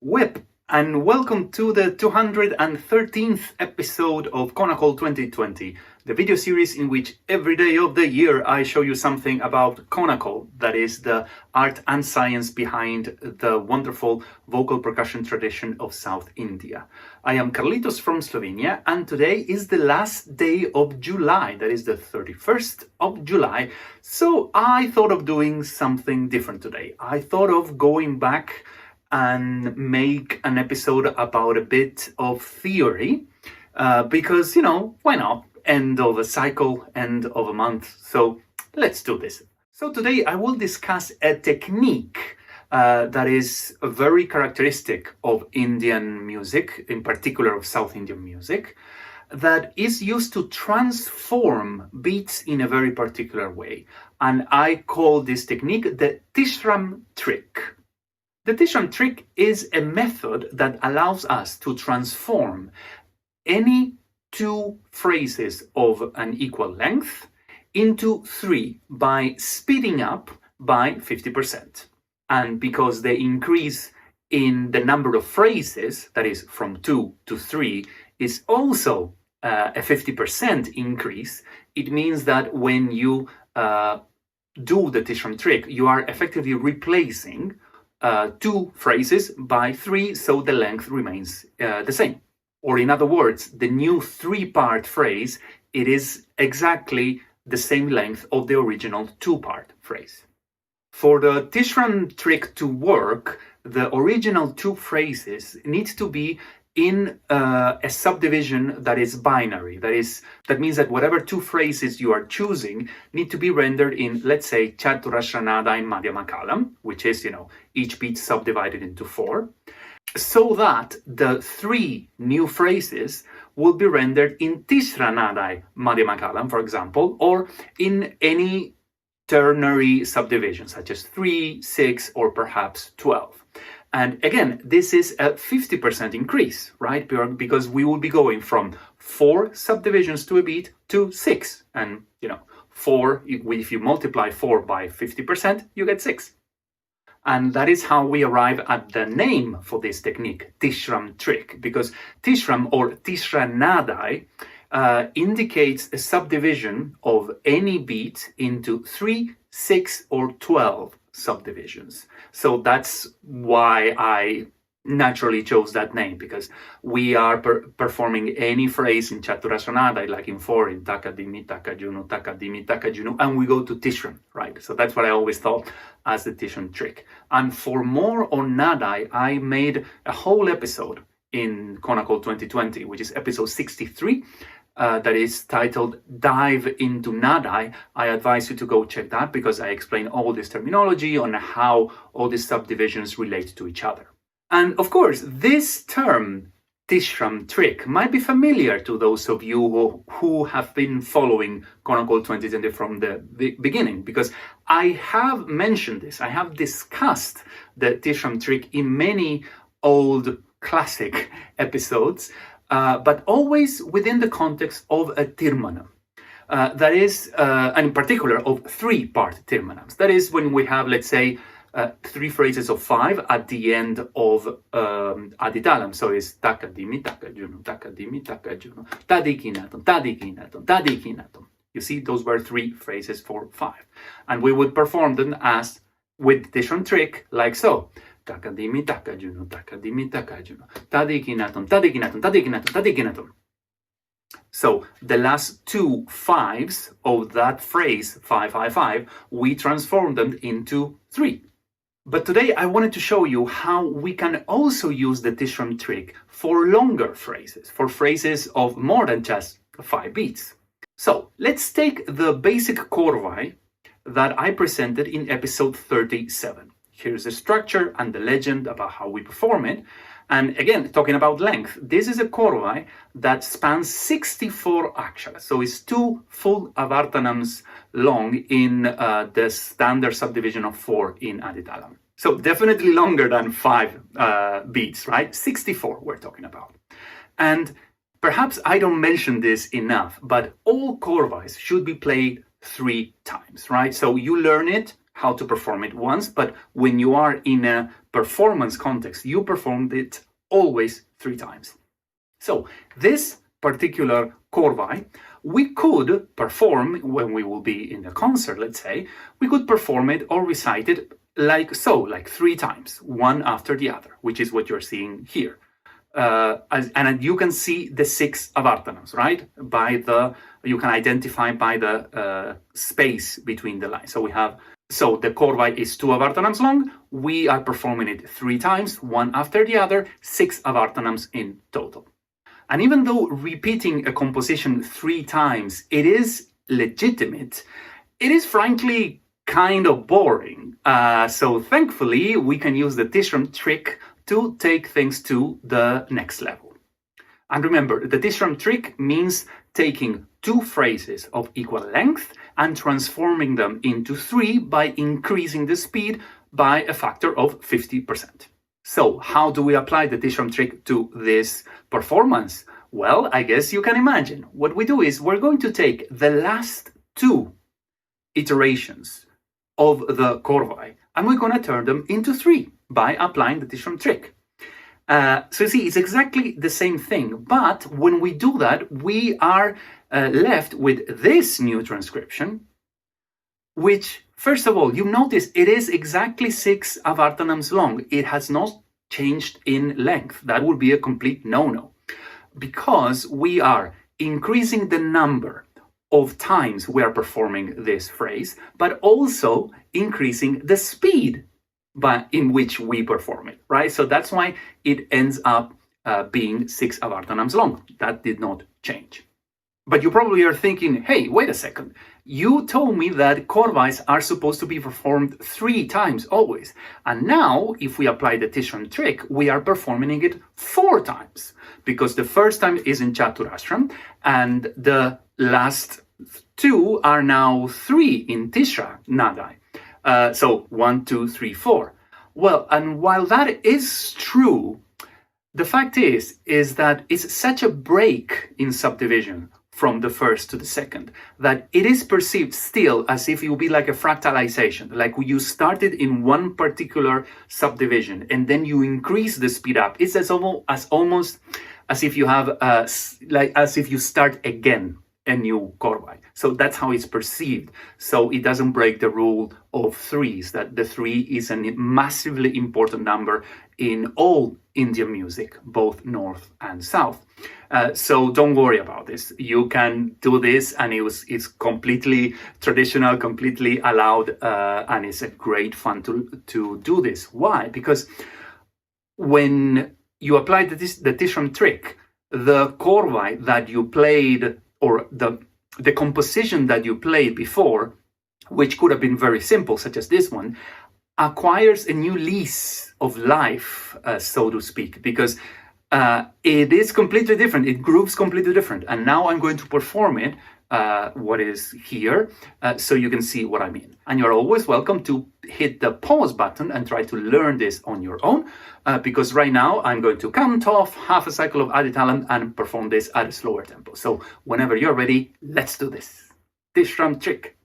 Whip, and welcome to the 213th episode of Konnakol 2020, the video series in which every day of the year I show you something about Konnakol, that is the art and science behind the wonderful vocal percussion tradition of South India. I am Carlitos from Slovenia, and today is the last day of July, that is the 31st of July, so I thought of doing something different today. I thought of going back and make an episode about a bit of theory, because, why not? End of a cycle, end of a month, so let's do this. So today I will discuss a technique that is very characteristic of Indian music, in particular of South Indian music, that is used to transform beats in a very particular way. And I call this technique the Tishram Trick. The Tishram Trick is a method that allows us to transform any two phrases of an equal length into three by speeding up by 50%. And because the increase in the number of phrases, that is from 2 to 3, is also a 50% increase, it means that when you do the Tishram Trick, you are effectively replacing two phrases by three, so the length remains the same. Or in other words, the new three-part phrase, it is exactly the same length of the original two-part phrase. For the Tishram Trick to work, the original two phrases need to be in a subdivision that is binary. That means that whatever two phrases you are choosing need to be rendered in, let's say, chaturashra nadai madhyamakalam, which is, each beat subdivided into 4, so that the three new phrases will be rendered in tishra nadai madhyamakalam, for example, or in any ternary subdivision, such as 3, 6, or perhaps 12. And again, this is a 50% increase, right? Because we will be going from 4 subdivisions to a beat to 6. And, 4, if you multiply 4 by 50%, you get 6. And that is how we arrive at the name for this technique, Tishram Trick, because Tishram or tishra nadai indicates a subdivision of any beat into 3, 6, or 12 subdivisions. So that's why I naturally chose that name, because we are performing any phrase in chaturashra nadai, like in 4, in takadimi takajunu, takadimi takajunu, and we go to Tishram, right? So that's what I always thought as the Tishram Trick. And for more on nadai, I made a whole episode in Konnakol 2020, which is episode 63, that is titled Dive into Nadai. I advise you to go check that, because I explain all this terminology on how all these subdivisions relate to each other. And of course, this term, Tishram Trick, might be familiar to those of you who have been following Konnakol 2020 from the beginning, because I have mentioned this, I have discussed the Tishram Trick in many old classic episodes, but always within the context of a tirmanam. That is, and in particular, of 3-part tirmanams. That is when we have, let's say, 3 phrases of 5 at the end of aditalam. So it's takadimi takajunu, takadimi takajunu, tadikinatum, tadikinatum, tadikinatum. You see, those were 3 phrases for 5. And we would perform them as with Tishram Trick, like so. Takadimi takajunu, takadimi takajunu, tadikinatum, tadikinatum, tadikinatum, tadikinatum. So the last 2 5s of that phrase, 5, 5, 5, we transform them into 3. But today I wanted to show you how we can also use the Tishram Trick for longer phrases, for phrases of more than just 5 beats. So let's take the basic korvai that I presented in episode 37. Here's the structure and the legend about how we perform it. And again, talking about length, this is a korvai that spans 64 aksharas. So it's 2 full avartanams long in the standard subdivision of 4 in aditalam. So definitely longer than 5 beats, right? 64 we're talking about. And perhaps I don't mention this enough, but all korvais should be played 3 times, right? So you learn it how to perform it once, but when you are in a performance context, you performed it always 3 times. So this particular korvaj, we could perform when we will be in a concert, let's say, we could perform it or recite it like so, like 3 times, one after the other, which is what you're seeing here. And you can see the 6 avartanams, right? You can identify by the space between the lines. So the korvaj is 2 avartanams long. We are performing it 3 times, one after the other, 6 avartanams in total. And even though repeating a composition 3 times, it is legitimate, it is frankly kind of boring. So thankfully, we can use the Tishram trick to take things to the next level. And remember, the Tishram trick means taking 2 phrases of equal length and transforming them into 3 by increasing the speed by a factor of 50%. So how do we apply the Tishram trick to this performance? Well, I guess you can imagine. What we do is we're going to take the last 2 iterations of the korvaj and we're going to turn them into 3 by applying the Tishram trick. So you see, it's exactly the same thing, but when we do that, we are left with this new transcription, which, first of all, you notice it is exactly 6 avartanams long. It has not changed in length. That would be a complete no-no, because we are increasing the number of times we are performing this phrase, but also increasing the speed in which we perform it, right? So that's why it ends up being 6 avartanams long. That did not change. But you probably are thinking, hey, wait a second. You told me that korvajs are supposed to be performed 3 times always. And now, if we apply the Tishram trick, we are performing it 4 times. Because the first time is in chaturashram, and the last 2 are now 3 in tishra, nadai. So 1, 2, 3, 4. Well, and while that is true, the fact is that it's such a break in subdivision from the first to the second that it is perceived still as if it would be like a fractalization, like you started in one particular subdivision and then you increase the speed up. It's almost as if you have as if you start again a new korvaj. So that's how it's perceived. So it doesn't break the rule of 3s, that the 3 is a massively important number in all Indian music, both north and south. So don't worry about this. You can do this, and it's completely traditional, completely allowed, and it's a great fun to do this. Why? Because when you apply the Tishram trick, the korvaj that you played, or the composition that you played before, which could have been very simple, such as this one, acquires a new lease of life, so to speak, because it is completely different. It grooves completely different. And now I'm going to perform it, what is here, so you can see what I mean. And you're always welcome to hit the pause button and try to learn this on your own, because right now I'm going to count off half a cycle of Adi Talam and perform this at a slower tempo. So whenever you're ready, let's do this. Tishram trick.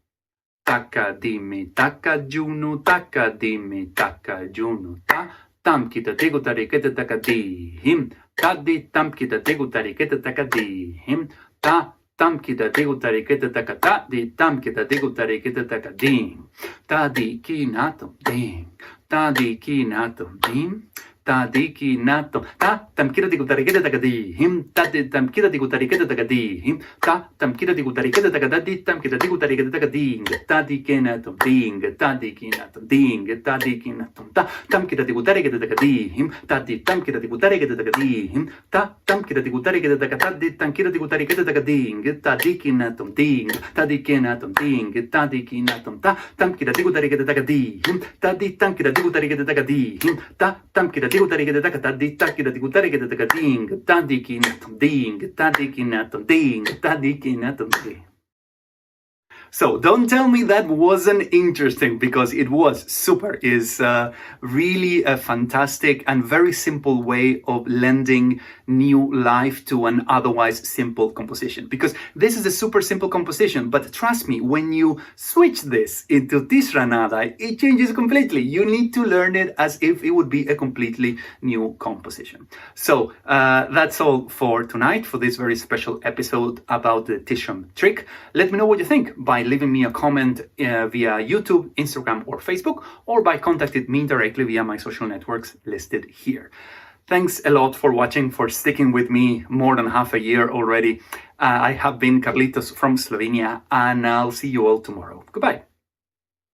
Taka dimi taka junu taka dimi taka junu ta tam kita tegu tariketa taka di him ta di tam kita tegu tariketa taka di him ta tam kita tegu tariketa taka ta di tam kita tegu tariketa taka ding ta di kinatum ding ta di kinatum ding ta di kinatum ta tam kita tegu tariketa taka di him ta di tam kita tegu tariketa taka di him ta tam kita tegu tariketa taka di tam kita tegu tariketa taka ding ta di kinatum ding ta di kinatum ding ta di kinatum ta tam kita tegu tariketa taka di him ta di tam kita tegu tariketa taka di him ta tam kita tegu tariketa taka ta di tam kita tegu tariketa taka ding ta di kinatum ding ta di kinatum ding ta di kinatum ta tam kita tegu tariketa taka di him ta di tam kita tegu tariketa taka di him ta tam kita tegu tariketa taka ta di tam kita tegu tariketa taka ding ta di kinatum ding ta di kinatum ding ta di kinatum ding. So don't tell me that wasn't interesting, because it was super. It's really a fantastic and very simple way of lending new life to an otherwise simple composition. Because this is a super simple composition, but trust me, when you switch this into tishra nadai, it changes completely. You need to learn it as if it would be a completely new composition. So that's all for tonight, for this very special episode about the Tishram trick. Let me know what you think by leaving me a comment via YouTube, Instagram, or Facebook, or by contacting me directly via my social networks listed here. Thanks a lot for watching, for sticking with me more than half a year already. I have been Carlitos from Slovenia, and I'll see you all tomorrow. Goodbye.